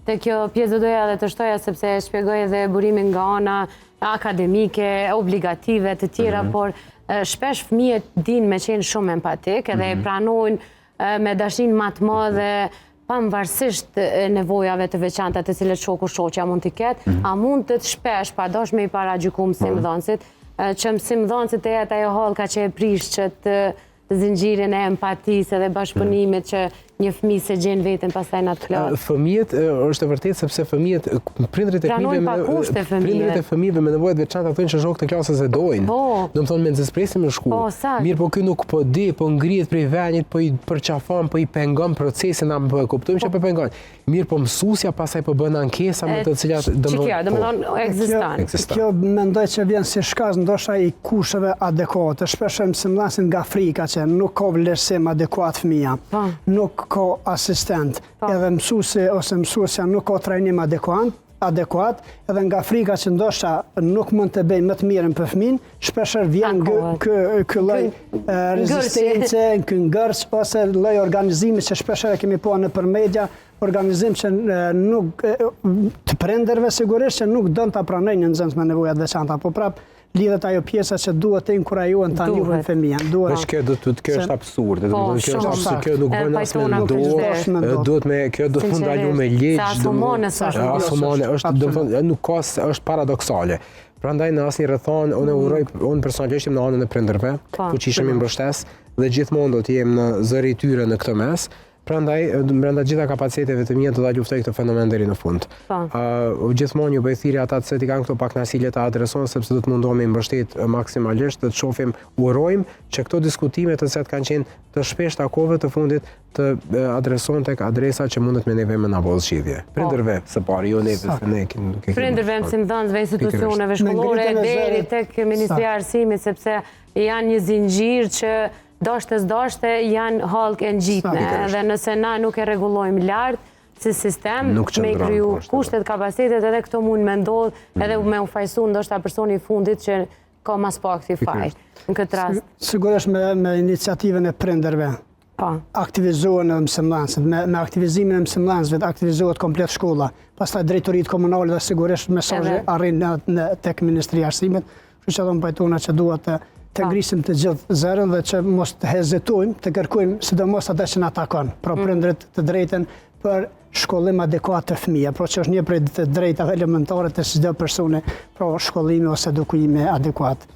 Te kjo pjesë doja edhe të shtoja sepse shpjegoj edhe burimin nga ana akademike, obligative të tjera, por shpesh fëmijët dinë me qenë shumë empatik edhe e pranojnë me dashnin më të madhe pavarësisht nevojave të veçanta të cilët shoku shoqja mund t'i ketë, a mund të shpesh pa dosh me i paragjykuar mësimdhënësit, që mësimdhënësit e jetë ajo hallka që e prish që të zinxhirin e empatisë dhe bashkëpunimit që një fëmijë se gjen veten pastaj në atë klasë. Fëmijët është e vërtetë sepse fëmijët prindrit e fëmijëve me nevojat veçanta thonë që shokët e klasës e dojnë. Domethënë me nxespresin me shku. Mirë, po ky nuk po di, po ngrihet prej venjit, po i përqafon, po i pengon procesin, na po e kuptojmë që po pengon. Mirë, po mësuesja pastaj po bën ankesa me të cilat domethënë ekziston. Kjo mendoj që vjen si shkaz ndoshta i kusheve adekuate. Shpesh mësimdhënësit nga frika që nuk ka vlerësim adekuat fëmia. Nuk ka asistent, edhe mësuesi ose mësuesja nuk ka trajnim adekuat, edhe nga frika që ndoshta nuk mund të bëjë më të mirën për fëmin, shpeshherë vjen ky lloj rezistence, ky ngërç ose lloj organizimi që shpeshherë kemi pa nëpër media, organizim që nuk të prindërve sigurisht që nuk don ta pranojnë një nxënës me nevojat veçanta, po prap lidhet ajo pjesa që duhet të inkurajohen ta njohin fëmijën. Kjo është absurd, kjo nuk bën as me dorë, kjo do të ndaluar me ligj. Asomone është nuk ka, është paradoksale. Prandaj në asnjë rrethon unë personalisht jam në anën e prindërve, që ishim i mbështes dhe gjithmonë do të jem në zëri i tyre në këtë mes. Prandaj, brenda gjitha kapaciteteve të mia do ta luftoj këtë fenomen deri në fund. Gjithmonë ju bëj thirrje ata që i kanë këto pakënaqësi le ta adresojnë sepse do të mundohemi mbështet maksimalisht të shohim, urojmë që këto diskutime të cilat kanë qenë të shpesh takove të fundit të adresohen tek adresa që mundet me neve me na bëj zgjidhje. Prindërve së pari, jo neve se ne kemi. Prindërve, mësimdhënësve, institucioneve shkollore deri tek Ministria e Arsimit sepse janë një zinxhir që dashte janë hallkë e ngjitme, dhe nëse na nuk e rregullojmë lart si sistem, me kriju kushtet, kapacitetet, edhe këto mund me ndodh, edhe me u fajsu ndoshta personi i fundit që ka mas pak këtij faj. Në këtë rast. Sigurisht me iniciativën e prindërve. Aktivizohen edhe mësimdhënësit, me aktivizimin e mësimdhënësve aktivizohet komplet shkolla. Pastaj drejtoritë komunale dhe sigurisht mesazhi arrin tek Ministria e Arsimit, kështu që do të pajtona që duhet të ngrisim të gjithë zërën dhe që mos të hezitojmë, të kërkojmë sidomos ata që na takon, pra prindërit të drejtën për shkollim adekuat të fëmijëve, pra që është një prej të drejtave elementare të çdo personi, pra shkollimi ose edukimi adekuat.